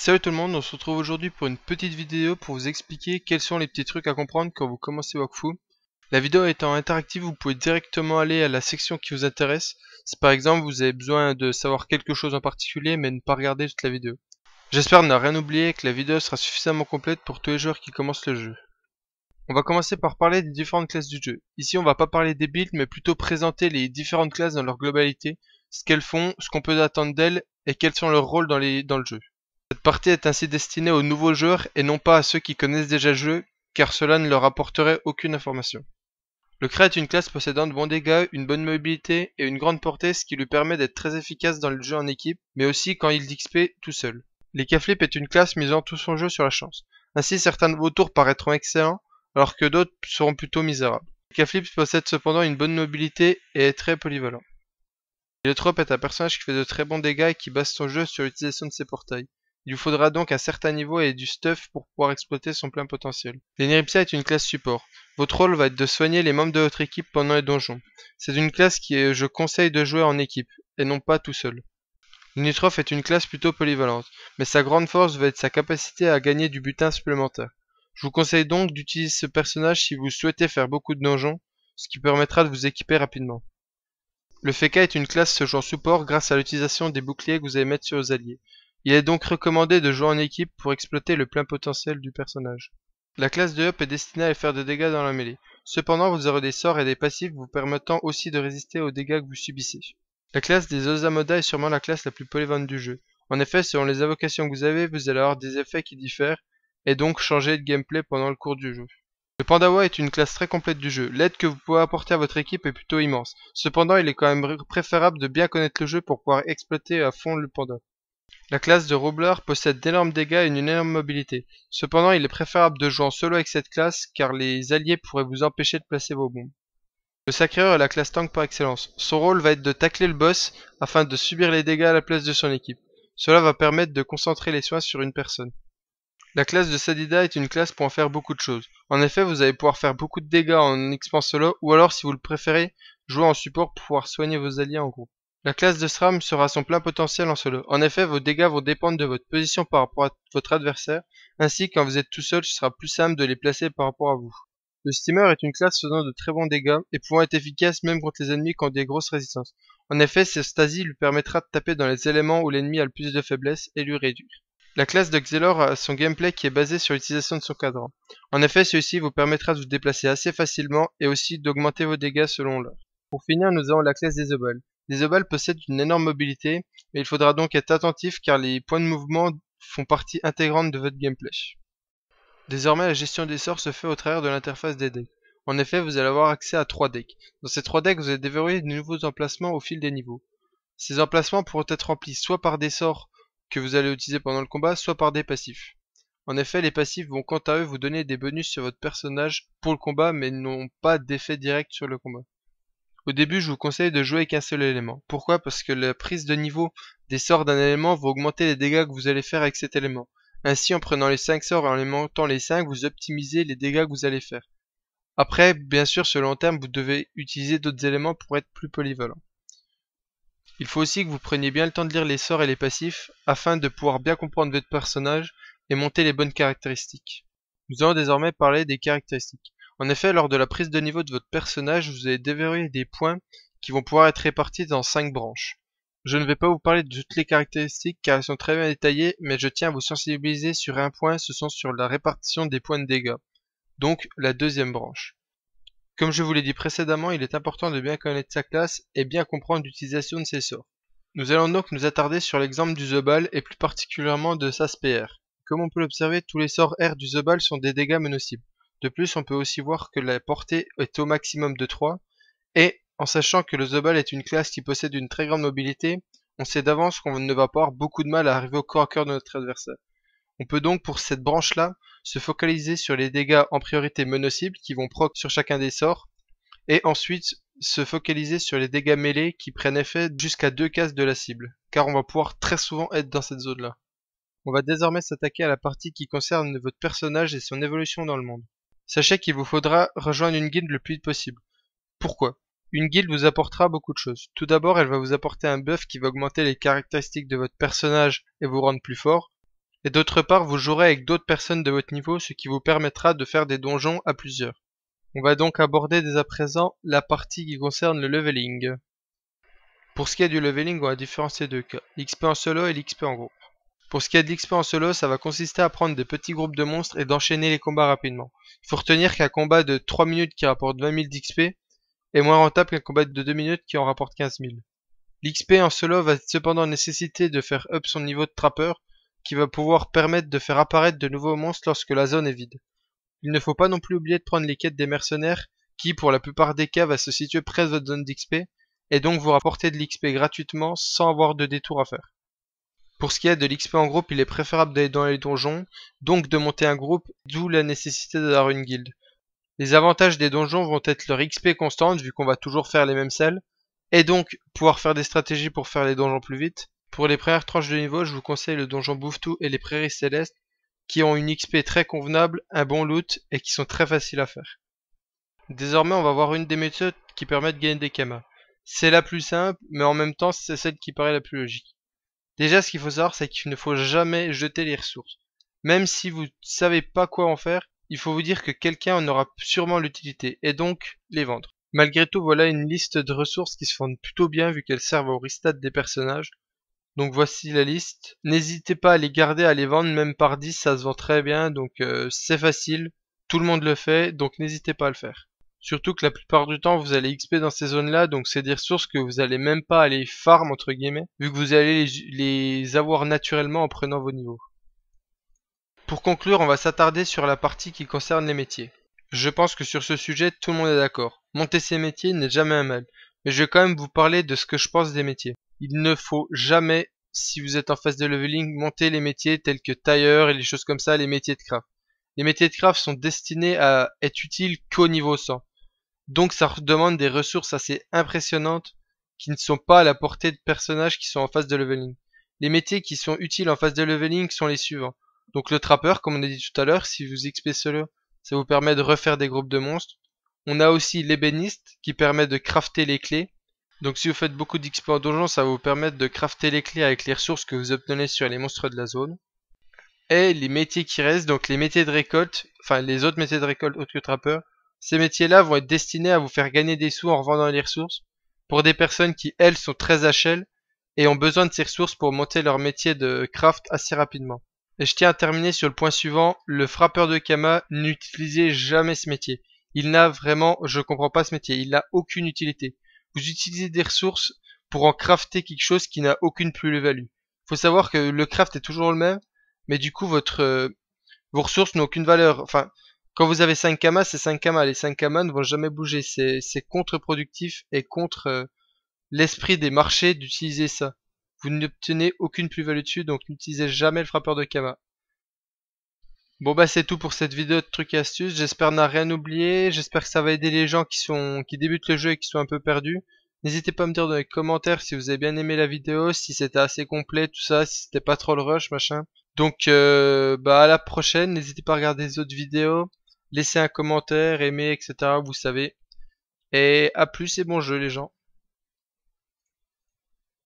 Salut tout le monde, on se retrouve aujourd'hui pour une petite vidéo pour vous expliquer quels sont les petits trucs à comprendre quand vous commencez Wakfu. La vidéo étant interactive, vous pouvez directement aller à la section qui vous intéresse. Si par exemple vous avez besoin de savoir quelque chose en particulier mais ne pas regarder toute la vidéo. J'espère ne rien oublier et que la vidéo sera suffisamment complète pour tous les joueurs qui commencent le jeu. On va commencer par parler des différentes classes du jeu. Ici on va pas parler des builds mais plutôt présenter les différentes classes dans leur globalité, ce qu'elles font, ce qu'on peut attendre d'elles et quels sont leurs rôles dans le jeu. Cette partie est ainsi destinée aux nouveaux joueurs et non pas à ceux qui connaissent déjà le jeu, car cela ne leur apporterait aucune information. Le Kra est une classe possédant de bons dégâts, une bonne mobilité et une grande portée, ce qui lui permet d'être très efficace dans le jeu en équipe, mais aussi quand il d'XP tout seul. Les K-Flip est une classe misant tout son jeu sur la chance. Ainsi, certains de vos tours paraîtront excellents, alors que d'autres seront plutôt misérables. Les K-Flip possèdent cependant une bonne mobilité et est très polyvalent. Trope est un personnage qui fait de très bons dégâts et qui base son jeu sur l'utilisation de ses portails. Il vous faudra donc un certain niveau et du stuff pour pouvoir exploiter son plein potentiel. L'Eniripsia est une classe support. Votre rôle va être de soigner les membres de votre équipe pendant les donjons. C'est une classe que je conseille de jouer en équipe, et non pas tout seul. L'Unitrof est une classe plutôt polyvalente, mais sa grande force va être sa capacité à gagner du butin supplémentaire. Je vous conseille donc d'utiliser ce personnage si vous souhaitez faire beaucoup de donjons, ce qui permettra de vous équiper rapidement. Le Feka est une classe se jouant support grâce à l'utilisation des boucliers que vous allez mettre sur vos alliés. Il est donc recommandé de jouer en équipe pour exploiter le plein potentiel du personnage. La classe de Up est destinée à faire des dégâts dans la mêlée. Cependant, vous aurez des sorts et des passifs vous permettant aussi de résister aux dégâts que vous subissez. La classe des Osamoda est sûrement la classe la plus polyvalente du jeu. En effet, selon les invocations que vous avez, vous allez avoir des effets qui diffèrent, et donc changer de gameplay pendant le cours du jeu. Le Pandawa est une classe très complète du jeu. L'aide que vous pouvez apporter à votre équipe est plutôt immense. Cependant, il est quand même préférable de bien connaître le jeu pour pouvoir exploiter à fond le panda. La classe de Roublard possède d'énormes dégâts et une énorme mobilité. Cependant, il est préférable de jouer en solo avec cette classe car les alliés pourraient vous empêcher de placer vos bombes. Le Sacreur est la classe tank par excellence. Son rôle va être de tacler le boss afin de subir les dégâts à la place de son équipe. Cela va permettre de concentrer les soins sur une personne. La classe de Sadida est une classe pour en faire beaucoup de choses. En effet, vous allez pouvoir faire beaucoup de dégâts en XP solo ou alors si vous le préférez, jouer en support pour pouvoir soigner vos alliés en groupe. La classe de SRAM sera à son plein potentiel en solo. En effet, vos dégâts vont dépendre de votre position par rapport à votre adversaire, ainsi quand vous êtes tout seul, ce sera plus simple de les placer par rapport à vous. Le Steamer est une classe faisant de très bons dégâts et pouvant être efficace même contre les ennemis qui ont des grosses résistances. En effet, cette stasie lui permettra de taper dans les éléments où l'ennemi a le plus de faiblesse et lui réduire. La classe de Xelor a son gameplay qui est basé sur l'utilisation de son cadran. En effet, celui-ci vous permettra de vous déplacer assez facilement et aussi d'augmenter vos dégâts selon l'heure. Pour finir, nous avons la classe des Obals. Les Obals possèdent une énorme mobilité, mais il faudra donc être attentif car les points de mouvement font partie intégrante de votre gameplay. Désormais, la gestion des sorts se fait au travers de l'interface des decks. En effet, vous allez avoir accès à 3 decks. Dans ces 3 decks, vous allez déverrouiller de nouveaux emplacements au fil des niveaux. Ces emplacements pourront être remplis soit par des sorts que vous allez utiliser pendant le combat, soit par des passifs. En effet, les passifs vont quant à eux vous donner des bonus sur votre personnage pour le combat, mais n'ont pas d'effet direct sur le combat. Au début, je vous conseille de jouer avec un seul élément. Pourquoi? Parce que la prise de niveau des sorts d'un élément va augmenter les dégâts que vous allez faire avec cet élément. Ainsi, en prenant les 5 sorts et en les montant les 5, vous optimisez les dégâts que vous allez faire. Après, bien sûr, sur le long terme, vous devez utiliser d'autres éléments pour être plus polyvalent. Il faut aussi que vous preniez bien le temps de lire les sorts et les passifs afin de pouvoir bien comprendre votre personnage et monter les bonnes caractéristiques. Nous allons désormais parler des caractéristiques. En effet, lors de la prise de niveau de votre personnage, vous allez déverrouiller des points qui vont pouvoir être répartis dans 5 branches. Je ne vais pas vous parler de toutes les caractéristiques car elles sont très bien détaillées, mais je tiens à vous sensibiliser sur un point, ce sont sur la répartition des points de dégâts, donc la deuxième branche. Comme je vous l'ai dit précédemment, il est important de bien connaître sa classe et bien comprendre l'utilisation de ses sorts. Nous allons donc nous attarder sur l'exemple du Zobal et plus particulièrement de sa SPR. Comme on peut l'observer, tous les sorts R du Zobal sont des dégâts mono-cibles. De plus, on peut aussi voir que la portée est au maximum de 3, et en sachant que le Zobal est une classe qui possède une très grande mobilité, on sait d'avance qu'on ne va pas avoir beaucoup de mal à arriver au corps à corps de notre adversaire. On peut donc pour cette branche-là se focaliser sur les dégâts en priorité mono-cibles qui vont proc sur chacun des sorts, et ensuite se focaliser sur les dégâts mêlés qui prennent effet jusqu'à 2 cases de la cible, car on va pouvoir très souvent être dans cette zone-là. On va désormais s'attaquer à la partie qui concerne votre personnage et son évolution dans le monde. Sachez qu'il vous faudra rejoindre une guilde le plus vite possible. Pourquoi? Une guilde vous apportera beaucoup de choses. Tout d'abord, elle va vous apporter un buff qui va augmenter les caractéristiques de votre personnage et vous rendre plus fort. Et d'autre part, vous jouerez avec d'autres personnes de votre niveau, ce qui vous permettra de faire des donjons à plusieurs. On va donc aborder dès à présent la partie qui concerne le leveling. Pour ce qui est du leveling, on va différencier deux cas, l'XP en solo et l'XP en groupe. Pour ce qui est de l'XP en solo, ça va consister à prendre des petits groupes de monstres et d'enchaîner les combats rapidement. Il faut retenir qu'un combat de 3 minutes qui rapporte 20 000 d'XP est moins rentable qu'un combat de 2 minutes qui en rapporte 15 000. L'XP en solo va cependant nécessiter de faire up son niveau de trappeur, qui va pouvoir permettre de faire apparaître de nouveaux monstres lorsque la zone est vide. Il ne faut pas non plus oublier de prendre les quêtes des mercenaires, qui pour la plupart des cas va se situer près de votre zone d'XP, et donc vous rapporter de l'XP gratuitement sans avoir de détour à faire. Pour ce qui est de l'XP en groupe, il est préférable d'aller dans les donjons, donc de monter un groupe, d'où la nécessité d'avoir une guilde. Les avantages des donjons vont être leur XP constante, vu qu'on va toujours faire les mêmes salles, et donc pouvoir faire des stratégies pour faire les donjons plus vite. Pour les premières tranches de niveau, je vous conseille le donjon Bouffe-Tout et les prairies célestes, qui ont une XP très convenable, un bon loot, et qui sont très faciles à faire. Désormais, on va voir une des méthodes qui permet de gagner des kamas. C'est la plus simple, mais en même temps, c'est celle qui paraît la plus logique. Déjà, ce qu'il faut savoir, c'est qu'il ne faut jamais jeter les ressources. Même si vous ne savez pas quoi en faire, il faut vous dire que quelqu'un en aura sûrement l'utilité, et donc les vendre. Malgré tout, voilà une liste de ressources qui se vendent plutôt bien vu qu'elles servent au restat des personnages. Donc voici la liste. N'hésitez pas à les garder, à les vendre, même par 10, ça se vend très bien, donc c'est facile. Tout le monde le fait, donc n'hésitez pas à le faire. Surtout que la plupart du temps, vous allez XP dans ces zones-là, donc c'est des ressources que vous allez même pas aller farm, entre guillemets, vu que vous allez les avoir naturellement en prenant vos niveaux. Pour conclure, on va s'attarder sur la partie qui concerne les métiers. Je pense que sur ce sujet, tout le monde est d'accord. Monter ses métiers n'est jamais un mal, mais je vais quand même vous parler de ce que je pense des métiers. Il ne faut jamais, si vous êtes en phase de leveling, monter les métiers tels que tailleur et les choses comme ça, les métiers de craft. Les métiers de craft sont destinés à être utiles qu'au niveau 100. Donc ça demande des ressources assez impressionnantes qui ne sont pas à la portée de personnages qui sont en phase de leveling. Les métiers qui sont utiles en phase de leveling sont les suivants. Donc le trappeur, comme on a dit tout à l'heure, si vous XP solo, ça vous permet de refaire des groupes de monstres. On a aussi l'ébéniste qui permet de crafter les clés. Donc si vous faites beaucoup d'XP en donjon, ça va vous permettre de crafter les clés avec les ressources que vous obtenez sur les monstres de la zone. Et les métiers qui restent, donc les métiers de récolte, enfin les autres métiers de récolte autres que trappeur, ces métiers-là vont être destinés à vous faire gagner des sous en revendant les ressources pour des personnes qui, elles, sont très HL et ont besoin de ces ressources pour monter leur métier de craft assez rapidement. Et je tiens à terminer sur le point suivant, le frappeur de Kama, n'utilisez jamais ce métier. Il n'a vraiment, je comprends pas ce métier, il n'a aucune utilité. Vous utilisez des ressources pour en crafter quelque chose qui n'a aucune plus-value. Faut savoir que le craft est toujours le même, mais du coup vos ressources n'ont aucune valeur. Enfin, quand vous avez 5 kamas, c'est 5 kamas. Les 5 kamas ne vont jamais bouger. C'est contre-productif et contre l'esprit des marchés d'utiliser ça. Vous n'obtenez aucune plus-value dessus, donc n'utilisez jamais le frappeur de kama. Bon bah c'est tout pour cette vidéo de trucs et astuces. J'espère n'a rien oublié. J'espère que ça va aider les gens qui débutent le jeu et qui sont un peu perdus. N'hésitez pas à me dire dans les commentaires si vous avez bien aimé la vidéo, si c'était assez complet, tout ça, si c'était pas trop le rush, machin. Donc bah à la prochaine, n'hésitez pas à regarder les autres vidéos, laissez un commentaire, aimer, etc. Vous savez. Et à plus et bon jeu les gens.